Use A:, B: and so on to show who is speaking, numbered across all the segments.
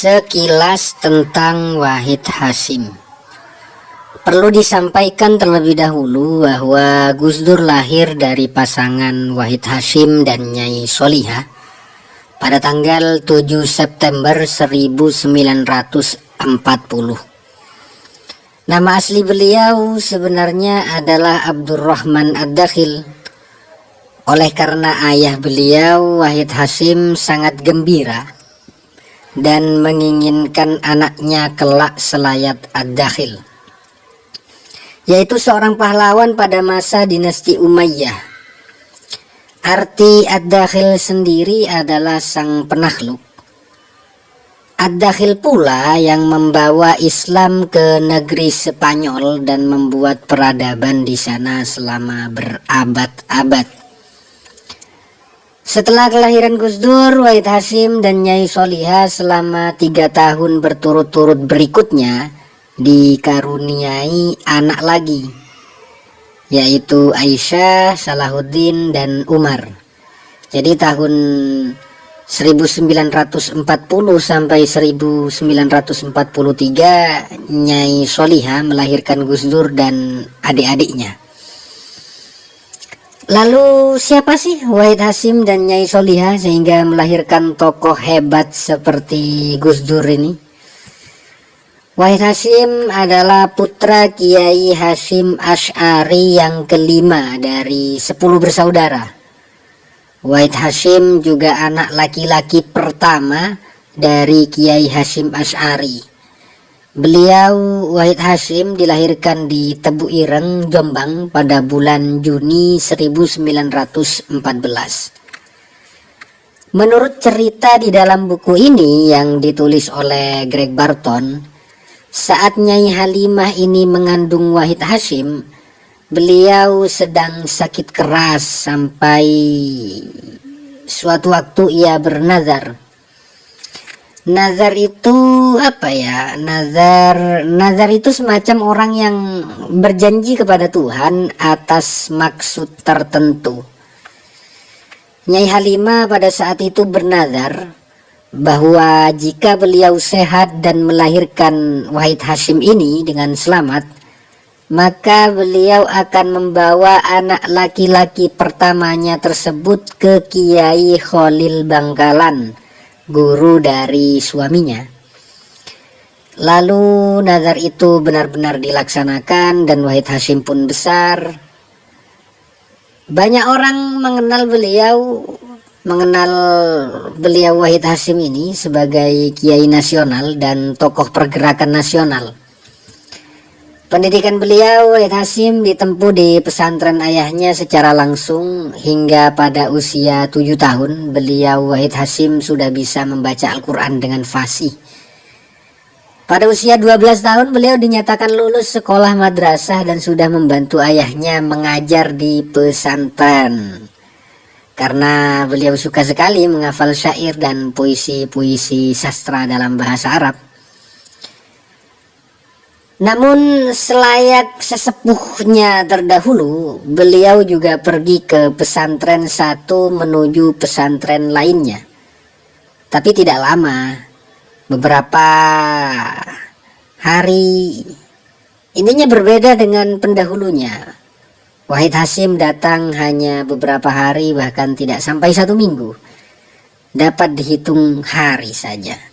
A: Sekilas tentang Wahid Hasyim. Perlu disampaikan terlebih dahulu bahwa Gus Dur lahir dari pasangan Wahid Hasyim dan Nyai Solihah pada tanggal 7 September 1940. Nama asli beliau sebenarnya adalah Abdurrahman Ad-Dakhil. Oleh karena ayah beliau Wahid Hasyim sangat gembira dan menginginkan anaknya kelak selayat Ad-Dakhil, yaitu seorang pahlawan pada masa dinasti Umayyah. Arti Ad-Dakhil sendiri adalah sang penakluk. Ad-Dakhil pula yang membawa Islam ke negeri Spanyol dan membuat peradaban di sana selama berabad-abad. Setelah kelahiran Gus Dur, Wahid Hasyim dan Nyai Solihah selama 3 tahun berturut-turut berikutnya dikaruniai anak lagi, yaitu Aisyah, Salahuddin, dan Umar. Jadi tahun 1940 sampai 1943 Nyai Solihah melahirkan Gus Dur dan adik-adiknya. Lalu siapa sih Wahid Hasyim dan Nyai Solihah sehingga melahirkan tokoh hebat seperti Gus Dur ini? Wahid Hasyim adalah putra Kiai Hasyim Asy'ari yang kelima dari 10 bersaudara. Wahid Hasyim juga anak laki-laki pertama dari Kiai Hasyim Asy'ari. Beliau Wahid Hasyim dilahirkan di Tebu Ireng, Jombang pada bulan Juni 1914. Menurut cerita di dalam buku ini yang ditulis oleh Greg Barton, saat Nyai Halimah ini mengandung Wahid Hasyim, beliau sedang sakit keras sampai suatu waktu ia bernazar. Nazar itu apa ya? Nazar itu semacam orang yang berjanji kepada Tuhan atas maksud tertentu. Nyai Halimah pada saat itu bernazar bahwa jika beliau sehat dan melahirkan Wahid Hasyim ini dengan selamat, maka beliau akan membawa anak laki-laki pertamanya tersebut ke Kiai Khalil Bangkalan, guru dari suaminya. Lalu nazar itu benar-benar dilaksanakan dan Wahid Hasyim pun besar. Banyak orang mengenal beliau Wahid Hasyim ini sebagai kiai nasional dan tokoh pergerakan nasional. Pendidikan beliau Wahid Hasyim ditempuh di pesantren ayahnya secara langsung hingga pada usia 7 tahun beliau Wahid Hasyim sudah bisa membaca Al-Quran dengan fasih. Pada usia 12 tahun beliau dinyatakan lulus sekolah madrasah dan sudah membantu ayahnya mengajar di pesantren. Karena beliau suka sekali menghafal syair dan puisi-puisi sastra dalam bahasa Arab. Namun selayak sesepuhnya terdahulu, beliau juga pergi ke pesantren satu menuju pesantren lainnya. Tapi tidak lama, beberapa hari, intinya berbeda dengan pendahulunya. Wahid Hasyim datang hanya beberapa hari, bahkan tidak sampai 1 minggu. Dapat dihitung hari saja.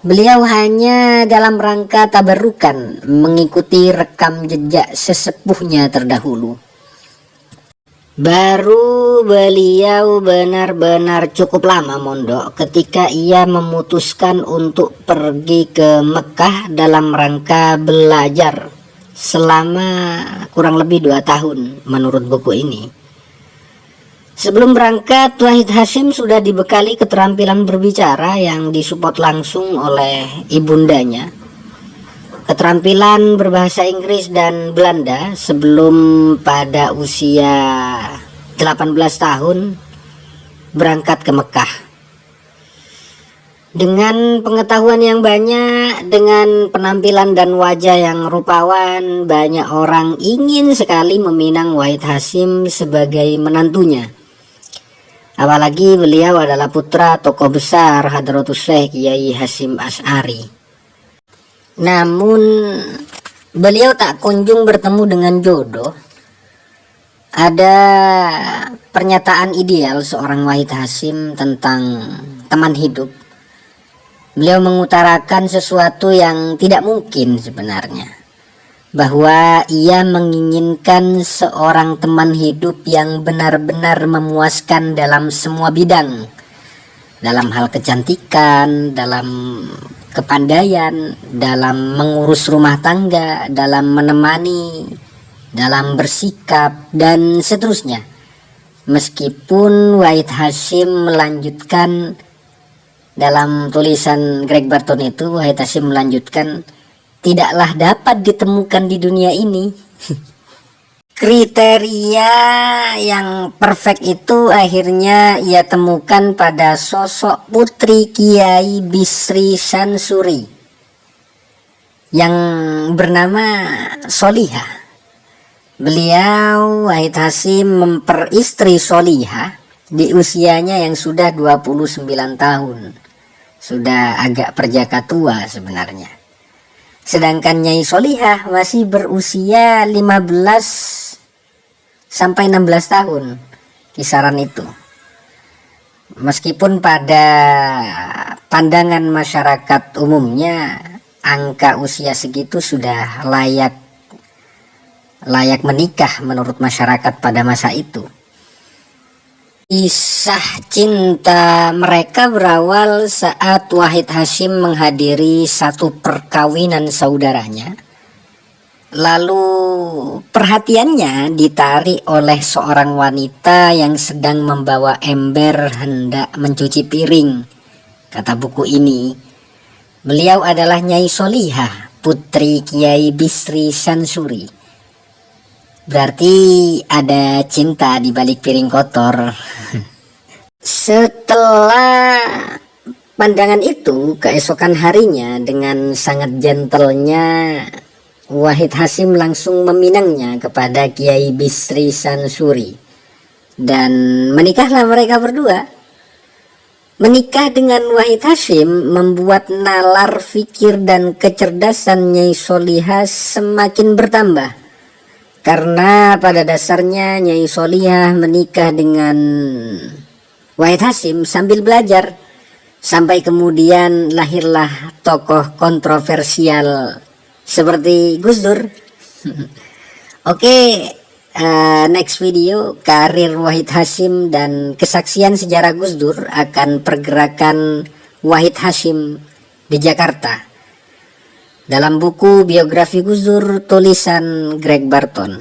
A: Beliau hanya dalam rangka tabarukan mengikuti rekam jejak sesepuhnya terdahulu. Baru beliau benar-benar cukup lama mondok ketika ia memutuskan untuk pergi ke Mekah dalam rangka belajar selama kurang lebih 2 tahun menurut buku ini. Sebelum berangkat, Wahid Hasyim sudah dibekali keterampilan berbicara yang disupport langsung oleh ibundanya, keterampilan berbahasa Inggris dan Belanda sebelum pada usia 18 tahun berangkat ke Mekah. Dengan pengetahuan yang banyak, dengan penampilan dan wajah yang rupawan, banyak orang ingin sekali meminang Wahid Hasyim sebagai menantunya. Apalagi beliau adalah putra tokoh besar Hadratus Syekh Kiai Hasyim Asy'ari. Namun beliau tak kunjung bertemu dengan jodoh. Ada pernyataan ideal seorang Wahid Hasyim tentang teman hidup. Beliau mengutarakan sesuatu yang tidak mungkin sebenarnya, bahwa ia menginginkan seorang teman hidup yang benar-benar memuaskan dalam semua bidang, dalam hal kecantikan, dalam kepandaian, dalam mengurus rumah tangga, dalam menemani, dalam bersikap, dan seterusnya. Meskipun Wahid Hasyim melanjutkan dalam tulisan Greg Barton itu, Wahid Hasyim melanjutkan, tidaklah dapat ditemukan di dunia ini. Kriteria yang perfect itu akhirnya ia temukan pada sosok putri Kiai Bisri Sansuri yang bernama Solihah. Beliau Wahid Hasyim memperistri Solihah di usianya yang sudah 29 tahun. Sudah agak perjaka tua sebenarnya. Sedangkan Nyai Solihah masih berusia 15 sampai 16 tahun, kisaran itu. Meskipun pada pandangan masyarakat umumnya angka usia segitu sudah layak menikah menurut masyarakat pada masa itu. Kisah cinta mereka berawal saat Wahid Hasyim menghadiri satu perkawinan saudaranya. Lalu perhatiannya ditarik oleh seorang wanita yang sedang membawa ember hendak mencuci piring. Kata buku ini, beliau adalah Nyai Solihah, putri Kiai Bisri Sansuri. Berarti ada cinta di balik piring kotor. Setelah pandangan itu, keesokan harinya dengan sangat gentlenya Wahid Hasyim langsung meminangnya kepada Kiai Bisri Sansuri, dan menikahlah mereka berdua. Menikah dengan Wahid Hasyim membuat nalar fikir dan kecerdasan Nyai Solihah semakin bertambah. Karena pada dasarnya Nyai Solihah menikah dengan Wahid Hasyim sambil belajar, sampai kemudian lahirlah tokoh kontroversial seperti Gus Dur. Oke, next video karir Wahid Hasyim dan kesaksian sejarah Gus Dur akan pergerakan Wahid Hasyim di Jakarta dalam buku biografi Gus Dur tulisan Greg Barton.